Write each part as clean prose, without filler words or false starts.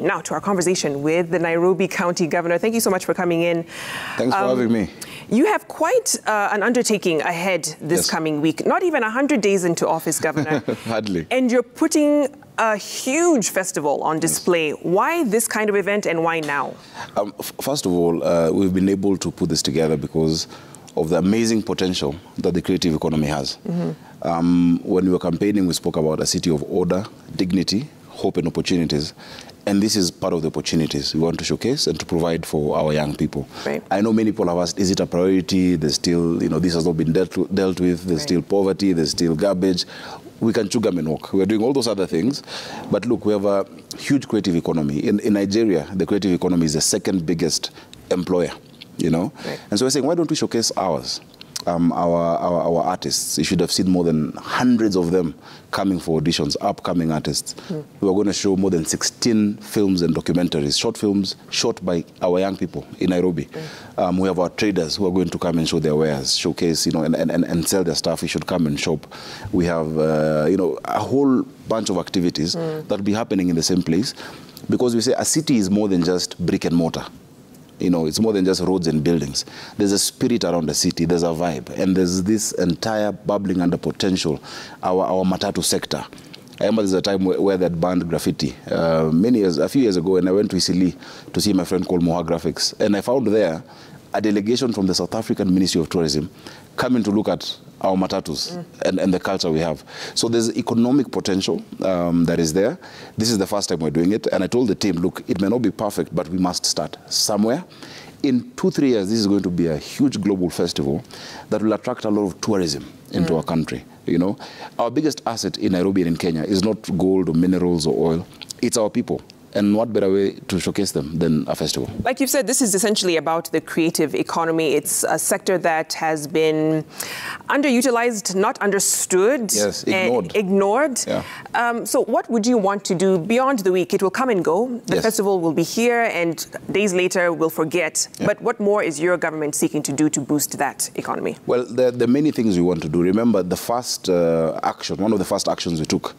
Now to our conversation with the Nairobi County Governor. Thank you so much for coming in. Thanks for having me. You have quite an undertaking ahead this coming week. Not even 100 days into office, Governor. Hardly. And you're putting a huge festival on display. Yes. Why this kind of event and why now? First of all, we've been able to put this together because of the amazing potential that the creative economy has. Mm-hmm. When we were campaigning, we spoke about a city of order, dignity, hope and opportunities. And this is part of the opportunities we want to showcase and to provide for our young people. Right. I know many people have asked, is it a priority? There's still, this has not been dealt with. There's still poverty. There's still garbage. We can chew gum and walk. We're doing all those other things. But look, we have a huge creative economy. In Nigeria, the creative economy is the second biggest employer, Right. And so we're saying, why don't we showcase ours? Our artists. You should have seen more than hundreds of them coming for auditions, upcoming artists. We are going to show more than 16 films and documentaries, short films shot by our young people in Nairobi. We have our traders who are going to come and show their wares, showcase, and sell their stuff. You should come and shop. We have, a whole bunch of activities that will be happening in the same place, because we say a city is more than just brick and mortar. It's more than just roads and buildings. There's a spirit around the city. There's a vibe. And there's this entire bubbling under potential, our matatu sector. I remember there's a time where they had banned graffiti. A few years ago, and I went to Isili to see my friend called Moha Graphics. And I found there a delegation from the South African Ministry of Tourism coming to look at our matatus and the culture we have. So there's economic potential that is there. This is the first time we're doing it. And I told the team, look, it may not be perfect, but we must start somewhere. In 2-3 years, this is going to be a huge global festival that will attract a lot of tourism into our country. Our biggest asset in Nairobi and in Kenya is not gold or minerals or oil. It's our people. And what better way to showcase them than a festival? Like you've said, this is essentially about the creative economy. It's a sector that has been underutilized, not understood. Yes, ignored. Ignored. Yeah. So what would you want to do beyond the week? It will come and go. The festival will be here, and days later we'll forget. Yeah. But what more is your government seeking to do to boost that economy? Well, there are many things we want to do. Remember, the first action, one of the first actions we took,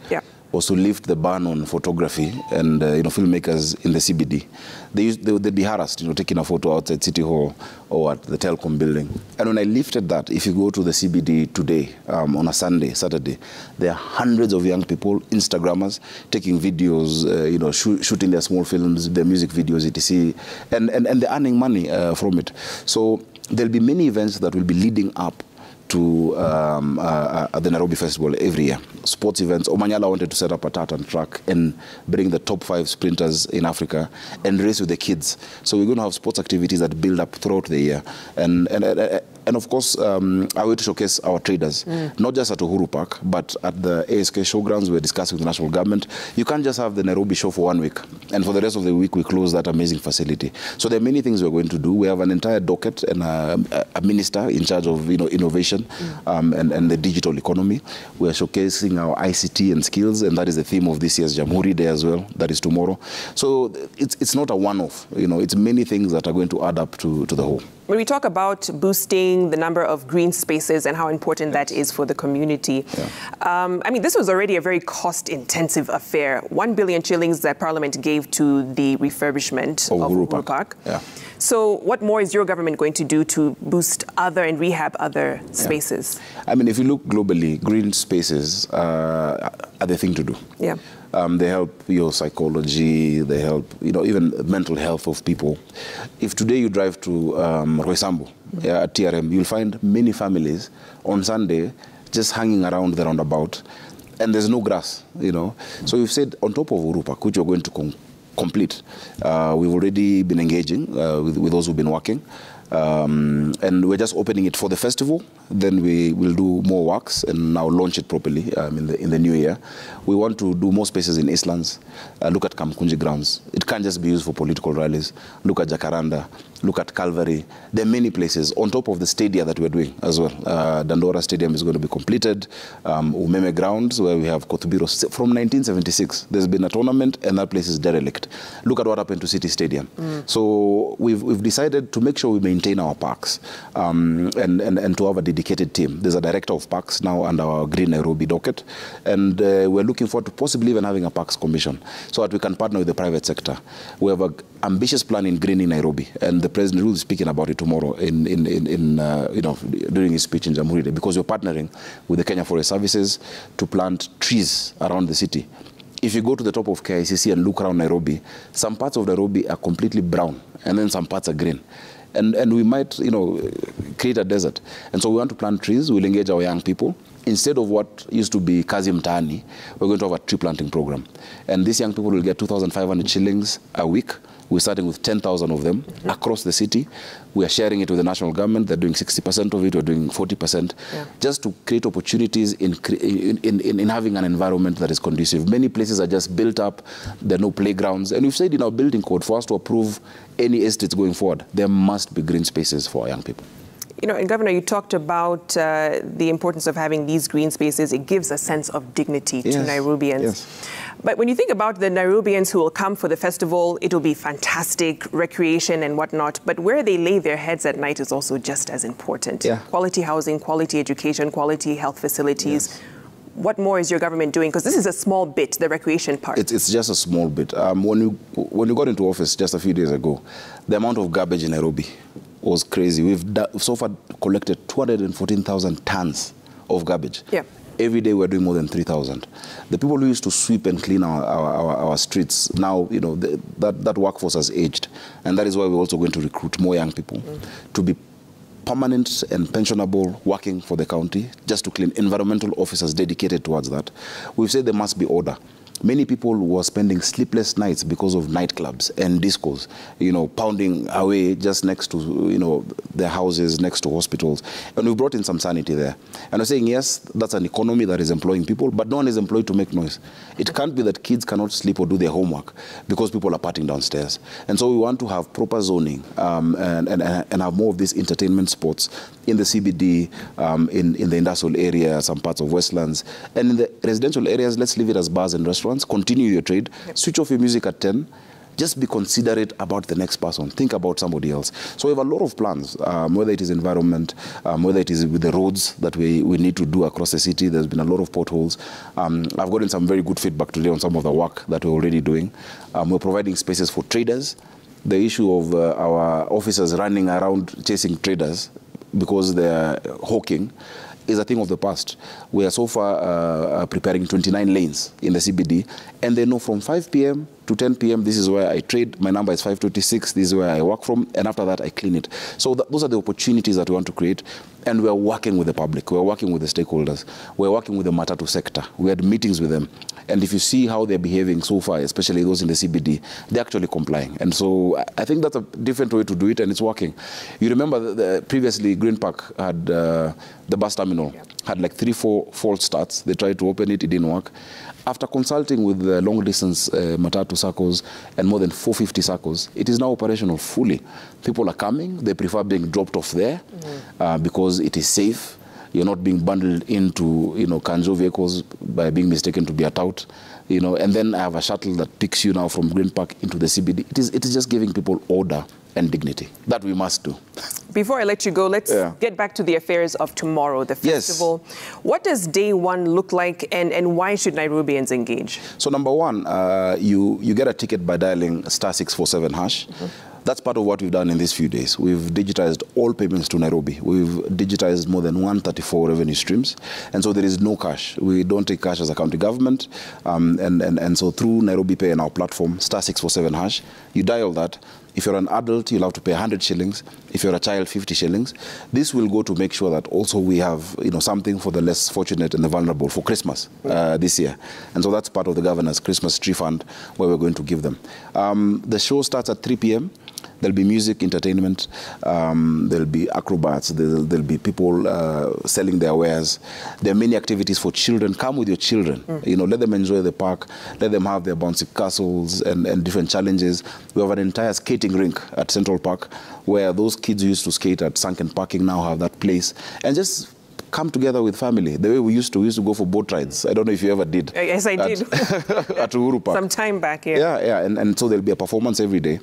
was to lift the ban on photography and filmmakers in the CBD. They'd be harassed, taking a photo outside City Hall or at the Telcom building. And when I lifted that, if you go to the CBD today, on a Saturday, there are hundreds of young people, Instagrammers, taking videos, shooting their small films, their music videos, etc. And they're earning money from it. So there'll be many events that will be leading up to the Nairobi Festival every year. Sports events. Omanyala wanted to set up a tartan track and bring the top 5 sprinters in Africa and race with the kids. So we're going to have sports activities that build up throughout the year. And of course, I want to showcase our traders, not just at Uhuru Park, but at the ASK showgrounds. We're discussing with the national government. You can't just have the Nairobi show for 1 week, and for the rest of the week, we close that amazing facility. So there are many things we're going to do. We have an entire docket and a minister in charge of innovation and the digital economy. We are showcasing our ICT and skills, and that is the theme of this year's Jamhuri Day as well. That is tomorrow. So it's not a one-off. It's many things that are going to add up to the whole. When we talk about boosting the number of green spaces and how important that is for the community, this was already a very cost-intensive affair. 1 billion shillings that Parliament gave to the refurbishment of Uhuru Park. Yeah. So what more is your government going to do to boost and rehab other spaces? If you look globally, green spaces are the thing to do. Yeah. They help your psychology, they help, even mental health of people. If today you drive to Roysambu at TRM, you'll find many families on Sunday just hanging around the roundabout, and there's no grass, So we've said on top of Uhuru Park, which we're going to complete, we've already been engaging with those who've been working. And we're just opening it for the festival. Then we will do more works and now launch it properly in the new year. We want to do more spaces in Eastlands. Look at Kamkunji grounds. It can't just be used for political rallies. Look at Jacaranda. Look at Calvary. There are many places on top of the stadia that we're doing as well. Dandora Stadium is going to be completed. Umeme grounds, where we have Kotubiro. From 1976, there's been a tournament and that place is derelict. Look at what happened to City Stadium. So we've decided to make sure we maintain maintain our parks and to have a dedicated team. There's a director of parks now under our Green Nairobi docket, and we're looking forward to possibly even having a parks commission so that we can partner with the private sector. We have an ambitious plan in greening Nairobi, and the president will be speaking about it tomorrow during his speech in Jamhuri Day, because we're partnering with the Kenya Forest Services to plant trees around the city. If you go to the top of KICC and look around Nairobi, some parts of Nairobi are completely brown, and then some parts are green. And we might, create a desert. And so we want to plant trees. We'll engage our young people. Instead of what used to be kazi mtaani, we're going to have a tree planting program. And these young people will get 2,500 shillings a week. We're starting with 10,000 of them across the city. We are sharing it with the national government. They're doing 60% of it. We're doing 40%, just to create opportunities in having an environment that is conducive. Many places are just built up. There are no playgrounds. And we've said in our building code, for us to approve any estates going forward, there must be green spaces for our young people. And Governor, you talked about the importance of having these green spaces. It gives a sense of dignity to Nairobians. Yes. But when you think about the Nairobians who will come for the festival, it will be fantastic, recreation and whatnot. But where they lay their heads at night is also just as important. Yeah. Quality housing, quality education, quality health facilities. Yes. What more is your government doing? Because this is a small bit, the recreation part. It's just a small bit. When you got into office just a few days ago, the amount of garbage in Nairobi was crazy. We've so far collected 214,000 tons of garbage. Yeah. Every day we're doing more than 3,000. The people who used to sweep and clean our streets, now, that workforce has aged. And that is why we're also going to recruit more young people to be permanent and pensionable, working for the county, just to clean. Environmental officers dedicated towards that. We've said there must be order. Many people were spending sleepless nights because of nightclubs and discos, pounding away just next to, their houses, next to hospitals. And we brought in some sanity there. And we're saying, yes, that's an economy that is employing people, but no one is employed to make noise. It can't be that kids cannot sleep or do their homework because people are partying downstairs. And so we want to have proper zoning and have more of these entertainment spots in the CBD, in the industrial area, some parts of Westlands. And in the residential areas, let's leave it as bars and restaurants. Continue your trade. Switch off your music at 10. Just be considerate about the next person. Think about somebody else. So we have a lot of plans, whether it is environment, whether it is with the roads that we need to do across the city. There's been a lot of potholes. I've gotten some very good feedback today on some of the work that we're already doing. We're providing spaces for traders. The issue of our officers running around chasing traders because they're hawking is a thing of the past. We are so far preparing 29 lanes in the CBD, and they know from 5 p.m. to 10 p.m. this is where I trade. My number is 526. This is where I work from, and after that I clean it. So those are the opportunities that we want to create, and we are working with the public. We are working with the stakeholders. We are working with the Matatu sector. We had meetings with them, and if you see how they're behaving so far, especially those in the CBD, they're actually complying. And so I think that's a different way to do it, and it's working. You remember previously Green Park had the bus terminal had like 3-4 false starts. They tried to open it, it didn't work. After consulting with the long-distance Matatu circles and more than 450 circles, it is now operational fully. People are coming. They prefer being dropped off there because it is safe. You're not being bundled into, Kanjo vehicles by being mistaken to be a tout. And then I have a shuttle that picks you now from Green Park into the CBD. It is just giving people order and dignity. That we must do. Before I let you go, let's get back to the affairs of tomorrow, the festival. Yes. What does day one look like, and why should Nairobians engage? So number one, you get a ticket by dialing *647 hash. That's part of what we've done in these few days. We've digitized all payments to Nairobi. We've digitized more than 134 revenue streams. And so there is no cash. We don't take cash as a county government. And so through Nairobi Pay and our platform, *647 hash, you dial that. If you're an adult, you'll have to pay 100 shillings. If you're a child, 50 shillings. This will go to make sure that also we have something for the less fortunate and the vulnerable for Christmas this year. And so that's part of the governor's Christmas tree fund where we're going to give them. The show starts at 3 p.m. There'll be music, entertainment, there'll be acrobats, there'll be people selling their wares. There are many activities for children. Come with your children. Let them enjoy the park. Let them have their bouncy castles and different challenges. We have an entire skating rink at Central Park where those kids who used to skate at sunken parking now have that place. And just come together with family, the way we used to go for boat rides. I don't know if you ever did. Yes, I did. At Uhuru Park. Some time back, yeah. Yeah. And so there'll be a performance every day.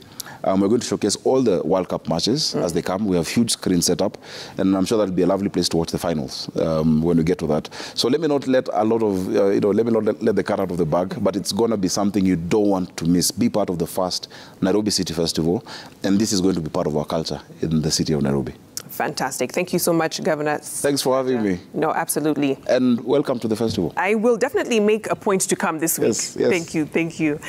We're going to showcase all the World Cup matches as they come. We have huge screens set up, and I'm sure that'll be a lovely place to watch the finals when we get to that. So let me not let a lot of, let me not let the cat out of the bag, but it's going to be something you don't want to miss. Be part of the first Nairobi City Festival, and this is going to be part of our culture in the city of Nairobi. Fantastic. Thank you so much, Governor. Thanks for having me. No, absolutely. And welcome to the festival. I will definitely make a point to come this week. Yes, yes. Thank you. Thank you.